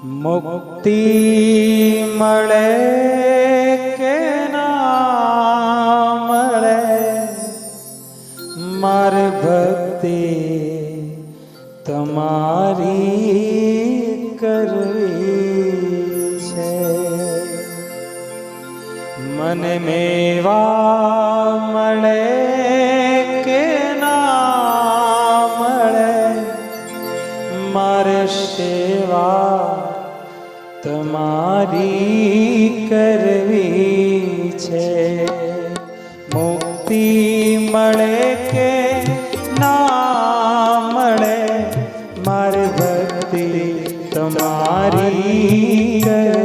મુક્તિ મળે કે ના મળે, મારે ભક્તિ તમારી કરવી છે। મને મેવા મળે કે ના મળે, મારે સેવા તમારી કરવી છે। મુક્તિ મળે કે ના મળે, મારે ભક્તિ તમારી કરવી